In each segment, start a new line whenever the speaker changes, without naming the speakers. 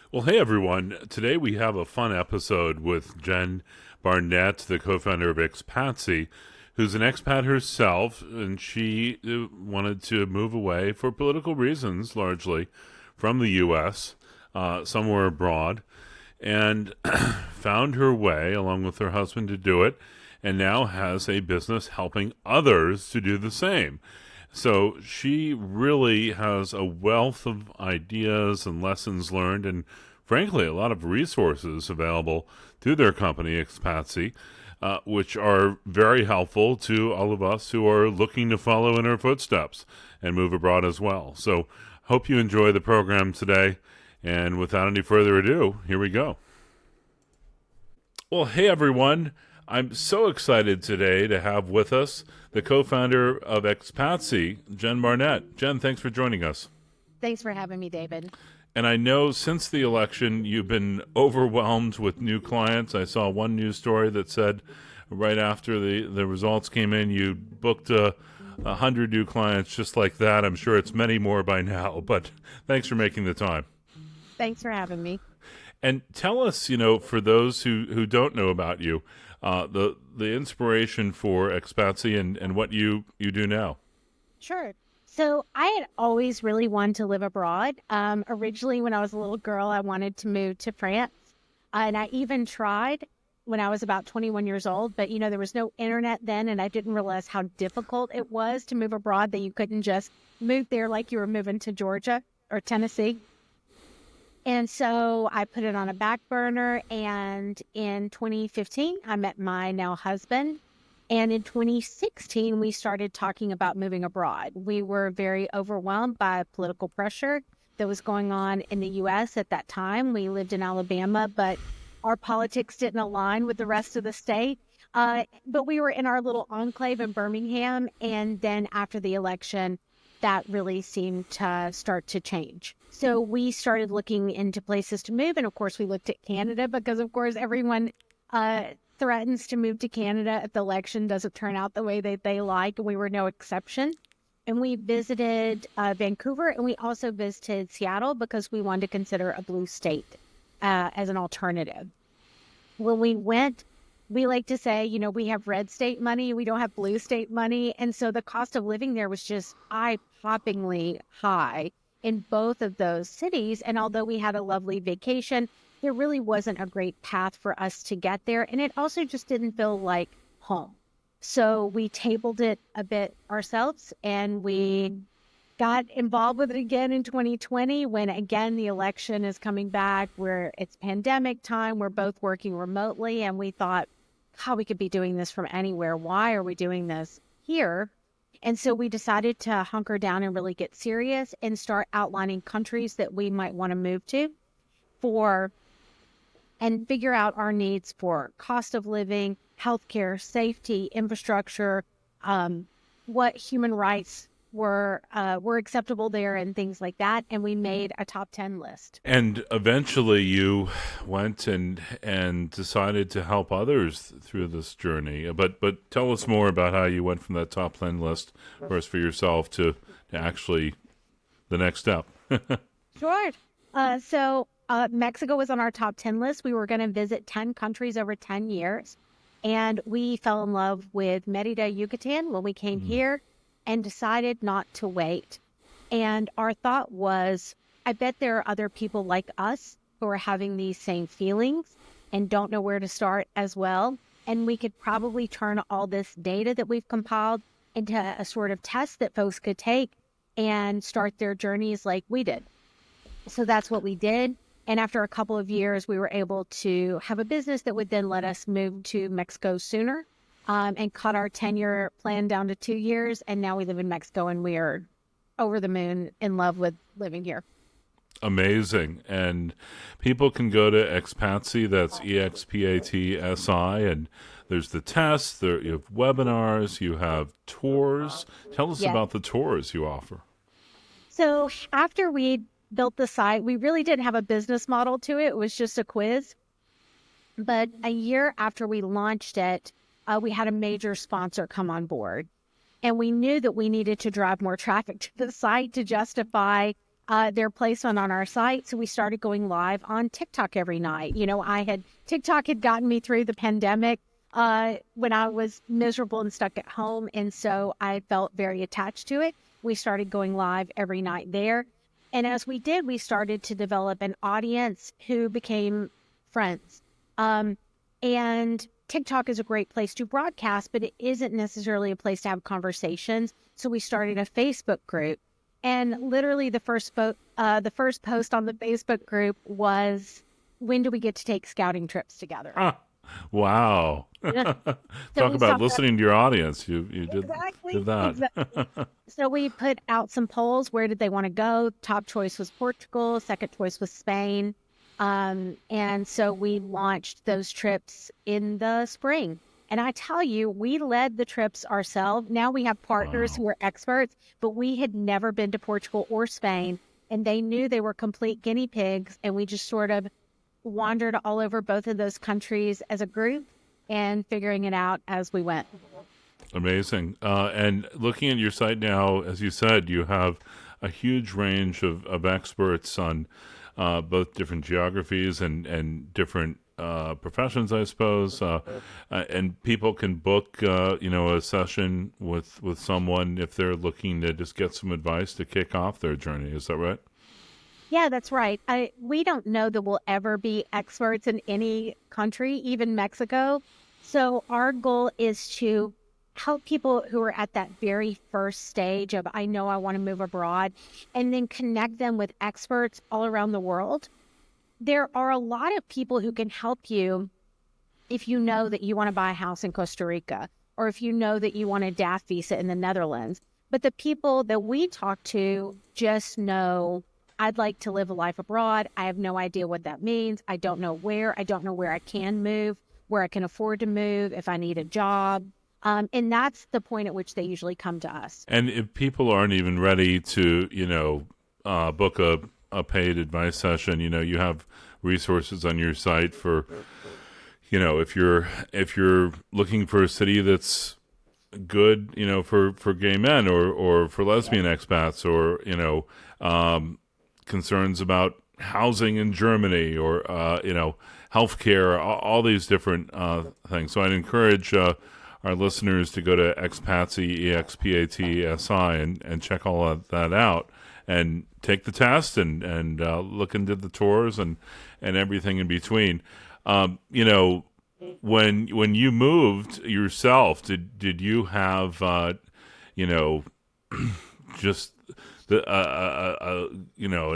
Well, hey everyone. Today we have a fun episode with Jen Barnett, the co-founder of Expatsi, who's an expat herself, and she wanted to move away for political reasons, largely, from the U.S., somewhere abroad, and found her way, along with her husband, to do it, and now has a business helping others to do the same. So she really has a wealth of ideas and lessons learned, and frankly, a lot of resources available through their company, Expatsi, which are very helpful to all of us who are looking to follow in her footsteps and move abroad as well. So, hope you enjoy the program today. And without any further ado, here we go. Well, hey everyone. I'm so excited today to have with us the co-founder of Expatsi, Jen Barnett. Jen, thanks for joining us.
Thanks for having me, David.
And I know since the election, you've been overwhelmed with new clients. I saw one news story that said right after the results came in, you booked 100 new clients just like that. I'm sure it's many more by now, but thanks for making the time.
Thanks for having me.
And tell us, for those who don't know about you, the inspiration for Expatsi and what you do now.
Sure. So I had always really wanted to live abroad. Originally, when I was a little girl, I wanted to move to France. And I even tried when I was about 21 years old. But, there was no internet then, and I didn't realize how difficult it was to move abroad, that you couldn't just move there like you were moving to Georgia or Tennessee. And so I put it on a back burner, and in 2015, I met my now husband. And in 2016, we started talking about moving abroad. We were very overwhelmed by political pressure that was going on in the U.S. at that time. We lived in Alabama, but our politics didn't align with the rest of the state. But we were in our little enclave in Birmingham. And then after the election, that really seemed to start to change. So we started looking into places to move. And of course, we looked at Canada because, of course, everyone threatens to move to Canada if the election doesn't turn out the way that they like. And we were no exception. And we visited Vancouver, and we also visited Seattle because we wanted to consider a blue state as an alternative. When we went, we like to say, we have red state money, we don't have blue state money. And so the cost of living there was just eye-poppingly high in both of those cities. And although we had a lovely vacation, there really wasn't a great path for us to get there. And it also just didn't feel like home. So we tabled it a bit ourselves, and we got involved with it again in 2020 when, again, the election is coming back, where it's pandemic time. We're both working remotely, and we thought, how we could be doing this from anywhere. Why are we doing this here? And so we decided to hunker down and really get serious and start outlining countries that we might want to move to and figure out our needs for cost of living, healthcare, safety, infrastructure, what human rights were acceptable there, and things like that. And we made a top 10 list.
And eventually you went and decided to help others through this journey. But tell us more about how you went from that top 10 list, first for yourself, to actually the next step.
Sure. So Mexico was on our top 10 list. We were going to visit 10 countries over 10 years. And we fell in love with Merida, Yucatan when we came here, and decided not to wait. And our thought was, I bet there are other people like us who are having these same feelings and don't know where to start as well. And we could probably turn all this data that we've compiled into a sort of test that folks could take and start their journeys like we did. So that's what we did. And after a couple of years, we were able to have a business that would then let us move to Mexico sooner. And cut our 10-year plan down to 2 years. And now we live in Mexico, and we are over the moon in love with living here.
Amazing. And people can go to Expatsi, that's EXPATSI, and there's the test, you have webinars, you have tours. Tell us about the tours you offer.
So after we built the site, we really didn't have a business model to it. It was just a quiz. But a year after we launched it, we had a major sponsor come on board, and we knew that we needed to drive more traffic to the site to justify their placement on our site. So we started going live on TikTok every night. TikTok had gotten me through the pandemic when I was miserable and stuck at home. And so I felt very attached to it. We started going live every night there. And as we did, we started to develop an audience who became friends. And TikTok is a great place to broadcast, but it isn't necessarily a place to have conversations. So we started a Facebook group. And literally the first post on the Facebook group was, when do we get to take scouting trips together?
Wow.
Yeah.
Talk about listening to your audience. You
Exactly.
did that.
Exactly. So we put out some polls. Where did they want to go? Top choice was Portugal. Second choice was Spain. And so we launched those trips in the spring. And I tell you, we led the trips ourselves. Now we have partners who are experts, but we had never been to Portugal or Spain, and they knew they were complete guinea pigs. And we just sort of wandered all over both of those countries as a group and figuring it out as we went.
Amazing. And looking at your site now, as you said, you have a huge range of experts on both different geographies and different professions, I suppose, and people can book, a session with someone if they're looking to just get some advice to kick off their journey. Is that right?
Yeah, that's right. We don't know that we'll ever be experts in any country, even Mexico. So our goal is to help people who are at that very first stage of, I know I want to move abroad, and then connect them with experts all around the world. There are a lot of people who can help you if you know that you want to buy a house in Costa Rica, or if you know that you want a DAF visa in the Netherlands. But the people that we talk to just know, I'd like to live a life abroad. I have no idea what that means. I don't know where. I don't know where I can move, where I can afford to move, if I need a job. And that's the point at which they usually come to us.
And if people aren't even ready to, book a paid advice session, you have resources on your site for, if you're looking for a city that's good, for gay men or for lesbian expats, or, concerns about housing in Germany, or, healthcare, all these different things. So I'd encourage our listeners to go to Expatsi, EXPATSI, and check all of that out, and take the test, and look into the tours and everything in between. When you moved yourself, did you have just a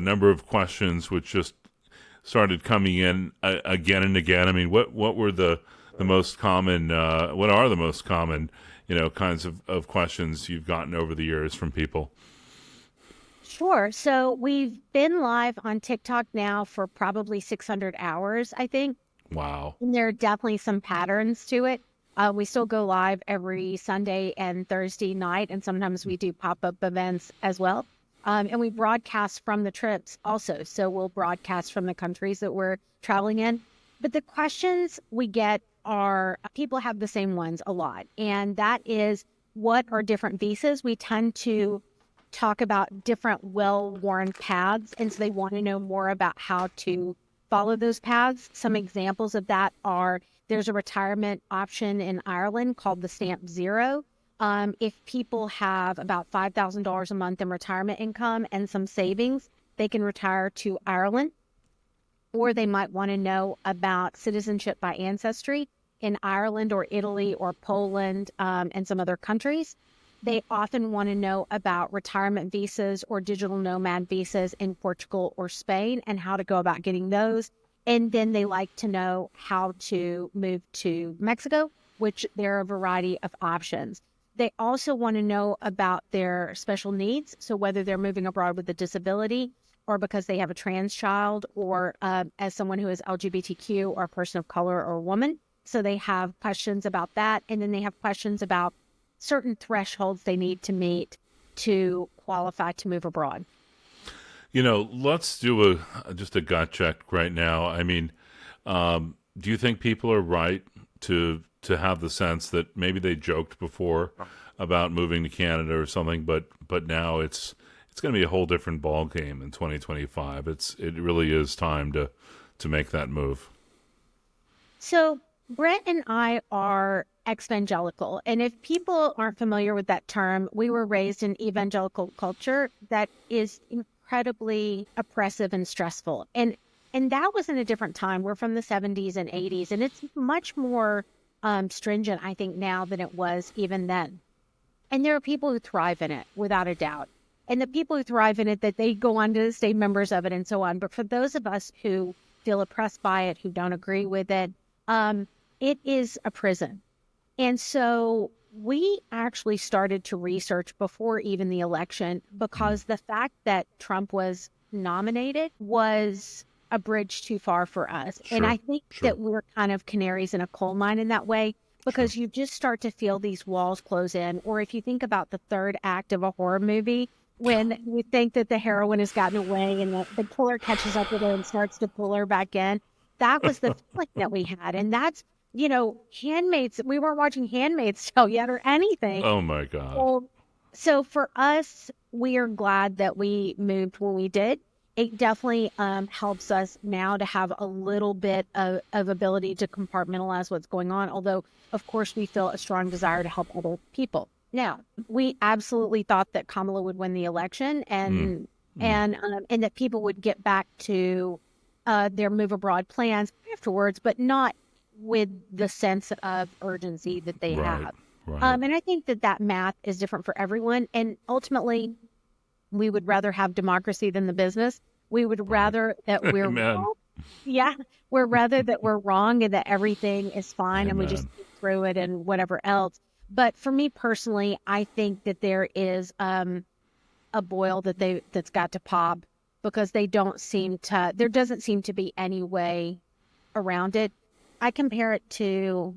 number of questions which just started coming in again and again? I mean, what were the most common, what are the most common, kinds of questions you've gotten over the years from people?
Sure. So we've been live on TikTok now for probably 600 hours, I think.
Wow.
And there are definitely some patterns to it. We still go live every Sunday and Thursday night, and sometimes we do pop-up events as well. And we broadcast from the trips also. So we'll broadcast from the countries that we're traveling in. But the questions we get are, people have the same ones a lot. And that is, what are different visas? We tend to talk about different well-worn paths. And so they want to know more about how to follow those paths. Some examples of that are, there's a retirement option in Ireland called the Stamp Zero. If people have about $5,000 a month in retirement income and some savings, they can retire to Ireland. Or they might want to know about citizenship by ancestry in Ireland or Italy or Poland, and some other countries. They often want to know about retirement visas or digital nomad visas in Portugal or Spain and how to go about getting those. And then they like to know how to move to Mexico, which there are a variety of options. They also want to know about their special needs. So whether they're moving abroad with a disability, or because they have a trans child, or as someone who is LGBTQ or a person of color or a woman. So they have questions about that. And then they have questions about certain thresholds they need to meet to qualify to move abroad.
Let's do just a gut check right now. I mean, do you think people are right to have the sense that maybe they joked before about moving to Canada or something, but now it's it's going to be a whole different ball game in 2025. It really is time to make that move.
So Brett and I are evangelical. And if people aren't familiar with that term, we were raised in evangelical culture that is incredibly oppressive and stressful. And that was in a different time. We're from the 70s and 80s, and it's much more stringent, I think, now than it was even then. And there are people who thrive in it, without a doubt. And the people who thrive in it, that they go on to stay members of it and so on. But for those of us who feel oppressed by it, who don't agree with it, it is a prison. And so we actually started to research before even the election, because the fact that Trump was nominated was a bridge too far for us.
Sure,
and I think
sure.
that we're kind of canaries in a coal mine in that way, because you just start to feel these walls close in. Or if you think about the third act of a horror movie, when you think that the heroine has gotten away and the killer catches up with her and starts to pull her back in, that was the feeling that we had. And that's, Handmaids, we weren't watching Handmaid's Tale yet or anything.
Oh my God.
So for us, we are glad that we moved when we did. It definitely helps us now to have a little bit of ability to compartmentalize what's going on. Although, of course, we feel a strong desire to help other people. Now, we absolutely thought that Kamala would win the election, and that people would get back to their move abroad plans afterwards, but not with the sense of urgency that they have.
Right.
And I think that math is different for everyone. And ultimately, we would rather have democracy than the business. We would rather that we're wrong. Yeah, we're rather that we're wrong and that everything is fine and we just get through it and whatever else. But for me personally, I think that there is a boil that's got to pop, because there doesn't seem to be any way around it. I compare it to,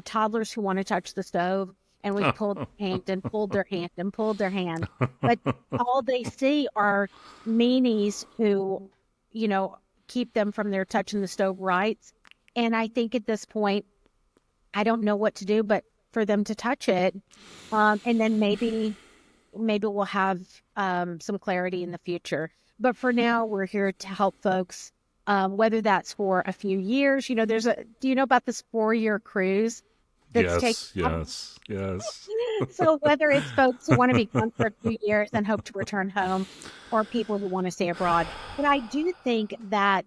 toddlers who want to touch the stove, and we've pulled their hand and pulled their hand and pulled their hand. But all they see are meanies who, keep them from their touching the stove rights. And I think at this point, I don't know what to do but for them to touch it. And then maybe we'll have some clarity in the future. But for now, we're here to help folks, whether that's for a few years. Do you know about this 4-year cruise?
Yes.
So whether it's folks who want to be gone for a few years and hope to return home, or people who want to stay abroad. But I do think that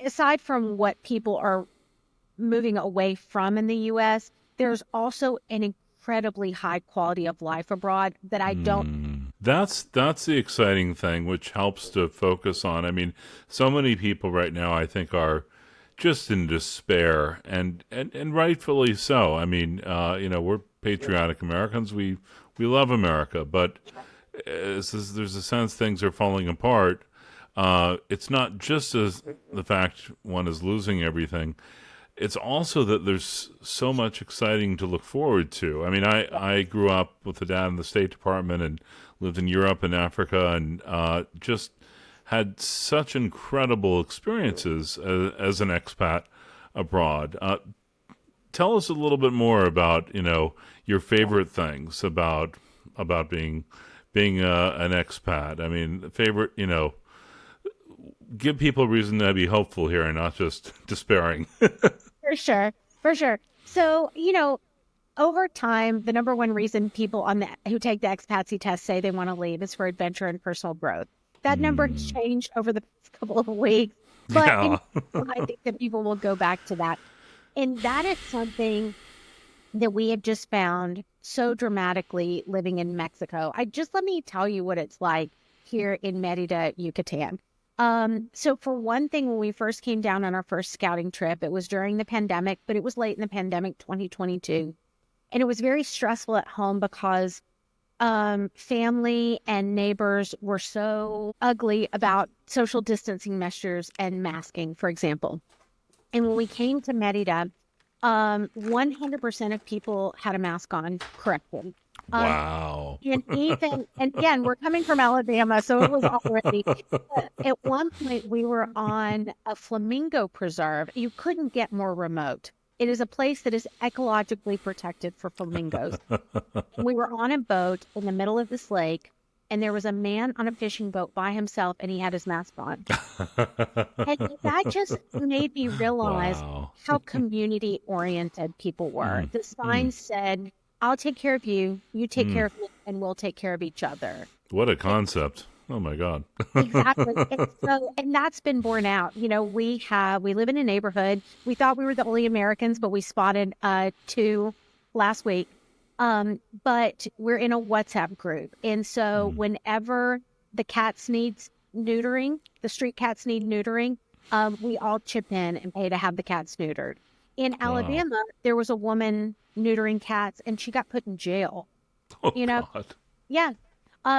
aside from what people are moving away from in the U.S., there's also an incredibly high quality of life abroad that I don't.
That's the exciting thing, which helps to focus on. I mean, so many people right now, I think, are just in despair, and rightfully so. I mean, we're patriotic Americans. We love America, but there's a sense things are falling apart. It's not just as the fact one is losing everything. It's also that there's so much exciting to look forward to. I mean, I grew up with a dad in the State Department and lived in Europe and Africa, and just had such incredible experiences as an expat abroad. Tell us a little bit more about your favorite things about being an expat. I mean, favorite, give people a reason to be hopeful here and not just despairing.
For sure. So, over time, the number one reason people who take the Expatsi Test say they want to leave is for adventure and personal growth. That number has changed over the couple of weeks, but I think that people will go back to that. And that is something that we have just found so dramatically living in Mexico. Let me tell you what it's like here in Merida, Yucatan. So for one thing, when we first came down on our first scouting trip, it was during the pandemic, but it was late in the pandemic, 2022. And it was very stressful at home because family and neighbors were so ugly about social distancing measures and masking, for example. And when we came to Merida, 100% of people had a mask on correctly.
Wow.
And again, we're coming from Alabama, so it was already. At one point, we were on a flamingo preserve. You couldn't get more remote. It is a place that is ecologically protected for flamingos. We were on a boat in the middle of this lake, and there was a man on a fishing boat by himself, and he had his mask on. And that just made me realize
Wow.
how community oriented people were.
Mm,
The
mm,
sign said, I'll take care of you, you take
mm.
care of me, and we'll take care of each other.
What a
And
concept. Oh my God.
exactly. And that's been borne out. We live in a neighborhood. We thought we were the only Americans, but we spotted two last week. But we're in a WhatsApp group. And so
Mm.
whenever the cats needs neutering, the street cats need neutering, we all chip in and pay to have the cats neutered. In
Wow.
Alabama, there was a woman neutering cats and she got put in jail.
Oh
You know,
God.
yeah.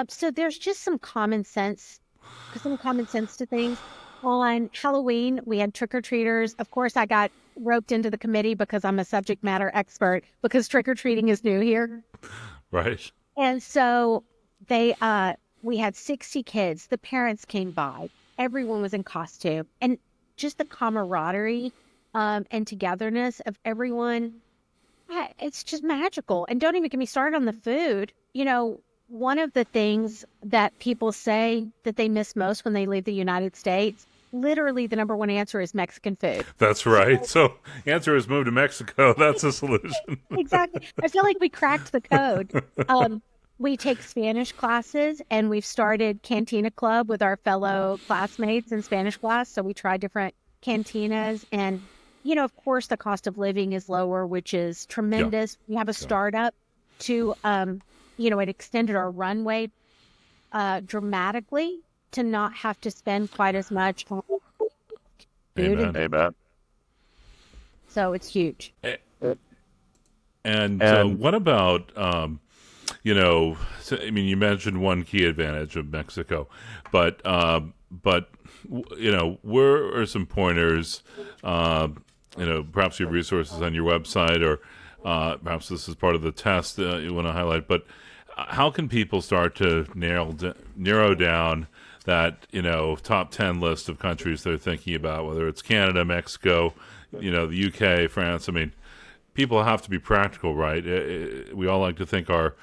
So there's just some common sense to things. On Halloween, we had trick-or-treaters. Of course, I got roped into the committee because I'm a subject matter expert because trick-or-treating is new here.
Right.
And so we had 60 kids. The parents came by. Everyone was in costume. And just the camaraderie, and togetherness of everyone, it's just magical. And don't even get me started on the food. One of the things that people say that they miss most when they leave the United States, literally the number one answer is Mexican food.
That's right. So answer is move to Mexico. That's a solution.
Exactly. I feel like we cracked the code. Um, we take Spanish classes and we've started Cantina Club with our fellow classmates in Spanish class. So we try different cantinas and, of course, the cost of living is lower, which is
Yeah.
tremendous. We have a
Yeah.
startup to, it extended our runway dramatically to not have to spend quite as much on food.
Amen.
Amen.
So it's huge.
And
And
what about, so, I mean, you mentioned one key advantage of Mexico, but where are some pointers, perhaps you have resources on your website or perhaps this is part of the test you want to highlight, but how can people start to narrow down that, top 10 list of countries they're thinking about, whether it's Canada, Mexico, the UK, France? I mean, people have to be practical, right? We all like to think our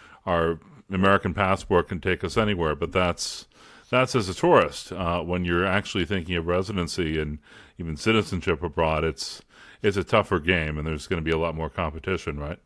American passport can take us anywhere, but that's as a tourist. When you're actually thinking of residency and even citizenship abroad, it's a tougher game, and there's going to be a lot more competition, right?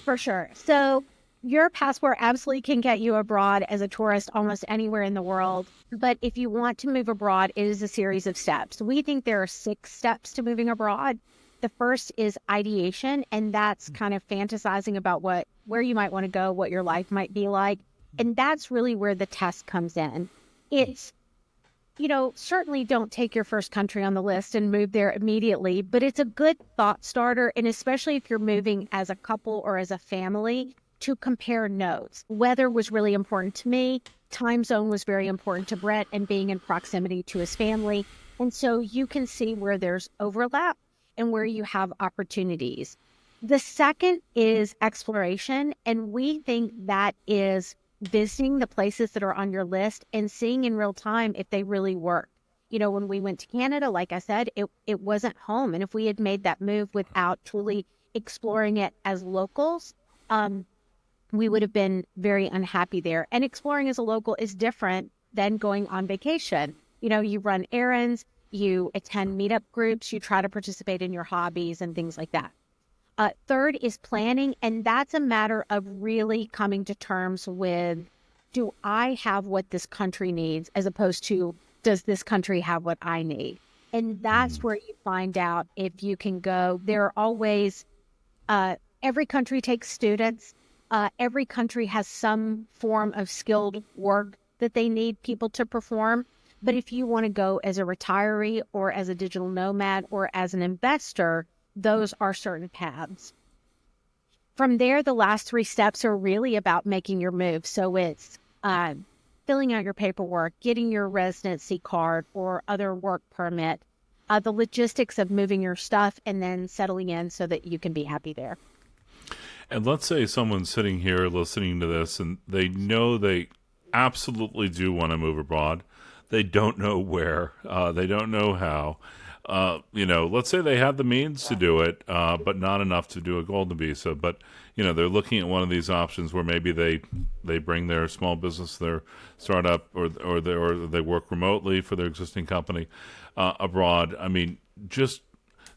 For sure. So your passport absolutely can get you abroad as a tourist almost anywhere in the world. But if you want to move abroad, it is a series of steps. We think there are 6 steps to moving abroad. The first is ideation, and that's kind of fantasizing about where you might want to go, what your life might be like. And that's really where the test comes in. It's, certainly don't take your first country on the list and move there immediately, but it's a good thought starter. And especially if you're moving as a couple or as a family, to compare notes. Weather was really important to me. Time zone was very important to Brett and being in proximity to his family. And so you can see where there's overlap and where you have opportunities. The second is exploration. And we think that is visiting the places that are on your list and seeing in real time if they really work. When we went to Canada, like I said, it wasn't home. And if we had made that move without truly exploring it as locals, we would have been very unhappy there. And exploring as a local is different than going on vacation. You run errands, you attend meetup groups, you try to participate in your hobbies and things like that. Third is planning, and that's a matter of really coming to terms with, do I have what this country needs, as opposed to, does this country have what I need? And that's where you find out if you can go. There are always, every country takes students. Every country has some form of skilled work that they need people to perform. But if you want to go as a retiree or as a digital nomad or as an investor, those are certain paths. From there, the last 3 steps are really about making your move. So it's filling out your paperwork, getting your residency card or other work permit, the logistics of moving your stuff, and then settling in so that you can be happy there.
And let's say someone's sitting here listening to this and they know they absolutely do want to move abroad. They don't know where. They don't know how. let's say they have the means to do it, but not enough to do a golden visa. But they're looking at one of these options where maybe they bring their small business, their startup, or they work remotely for their existing company abroad. I mean, just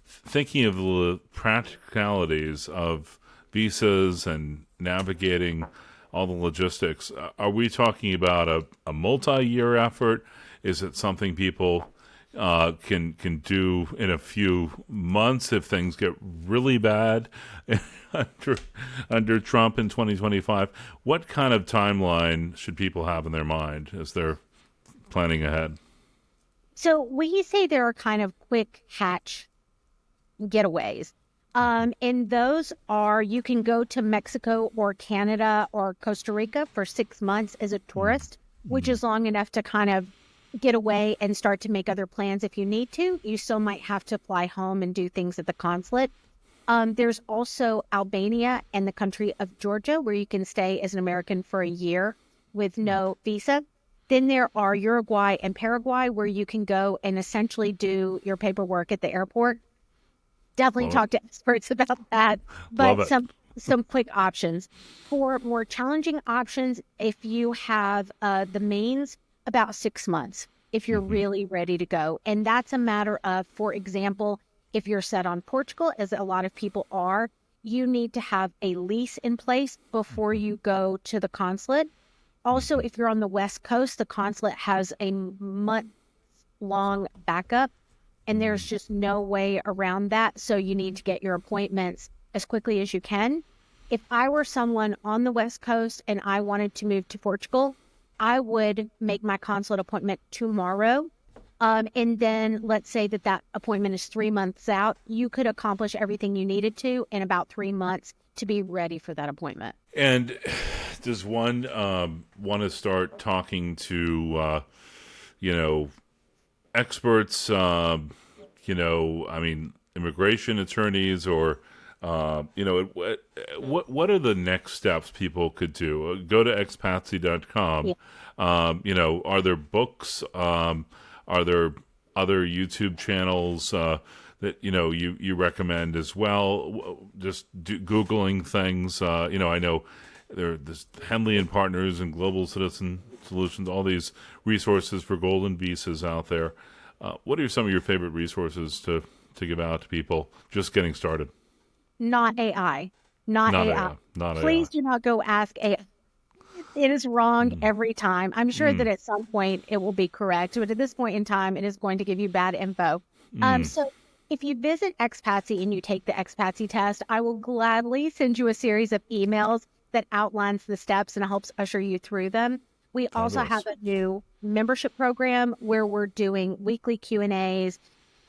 thinking of the practicalities of visas and navigating all the logistics. Are we talking about a multi-year effort? Is it something people can do in a few months if things get really bad under Trump in 2025? What kind of timeline should people have in their mind as they're planning ahead?
So we say there are kind of quick hatch getaways. And those are, you can go to Mexico or Canada or Costa Rica for 6 months as a tourist, which is long enough to kind of get away and start to make other plans if you need to. You still might have to fly home and do things at the consulate. There's also Albania and the country of Georgia, where you can stay as an American for a year with no visa. Then there are Uruguay and Paraguay, where you can go and essentially do your paperwork at the airport. Definitely talk to experts about that. But some quick options. For more challenging options, if you have the means, about 6 months, if you're really ready to go. And that's a matter of, for example, if you're set on Portugal, as a lot of people are, you need to have a lease in place before you go to the consulate. Also, if you're on the West Coast, the consulate has a month-long backup, and there's just no way around that. So you need to get your appointments as quickly as you can. If I were someone on the West Coast and I wanted to move to Portugal, I would make my consulate appointment tomorrow. And then let's say that appointment is 3 months out. You could accomplish everything you needed to in about 3 months to be ready for that appointment.
And does one want to start talking to, experts, immigration attorneys, or, what are the next steps people could do? Go to expatsi.com.
Yeah.
Are there books? Are there other YouTube channels that you recommend as well? Just Googling things. I know there's Henley and Partners and Global Citizen Solutions, all these resources for golden visas out there. What are some of your favorite resources to give out to people just getting started?
Not AI. Not AI. Please do not go ask AI. It is wrong every time. I'm sure that at some point it will be correct, but at this point in time, it is going to give you bad info. So if you visit Expatsi and you take the Expatsi test, I will gladly send you a series of emails that outlines the steps and helps usher you through them. We also have a new membership program where we're doing weekly Q&As,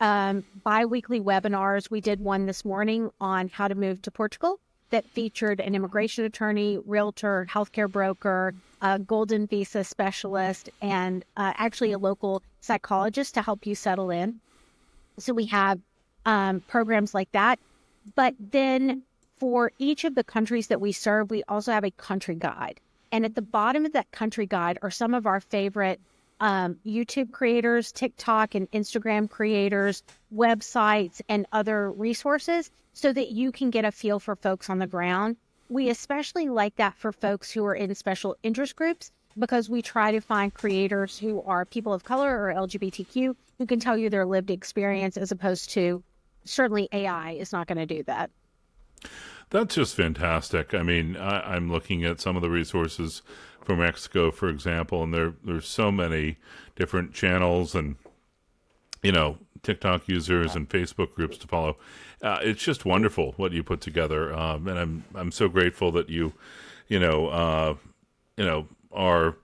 bi-weekly webinars. We did one this morning on how to move to Portugal that featured an immigration attorney, realtor, healthcare broker, a golden visa specialist, and actually a local psychologist to help you settle in. So we have programs like that. But then for each of the countries that we serve, we also have a country guide. And at the bottom of that country guide are some of our favorite YouTube creators, TikTok and Instagram creators, websites, and other resources so that you can get a feel for folks on the ground. We especially like that for folks who are in special interest groups, because we try to find creators who are people of color or LGBTQ who can tell you their lived experience, as opposed to, certainly AI is not going to do that.
That's just fantastic. I mean, I'm looking at some of the resources for Mexico, for example, and there's so many different channels and, TikTok users and Facebook groups to follow. It's just wonderful what you put together. And I'm so grateful that you are,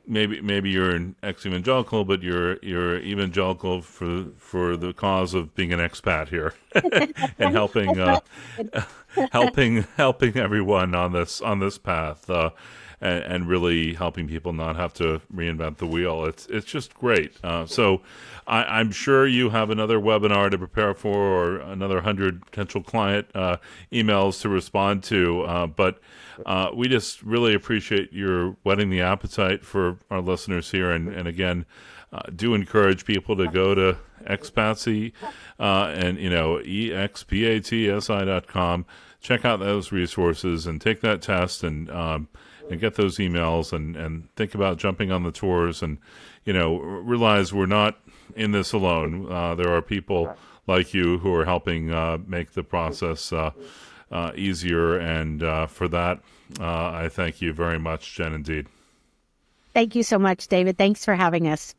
maybe you're an ex-evangelical, but you're evangelical for the cause of being an expat here and helping everyone on this path, and really helping people not have to reinvent the wheel. It's just great. So I'm sure you have another webinar to prepare for, or another 100 potential client emails to respond to. But we just really appreciate your whetting the appetite for our listeners here. And again, do encourage people to go to Expatsi and, expatsi.com. Check out those resources and take that test and get those emails and think about jumping on the tours and, realize we're not in this alone. There are people like you who are helping make the process easier. And for that, I thank you very much, Jen, indeed.
Thank you so much, David. Thanks for having us.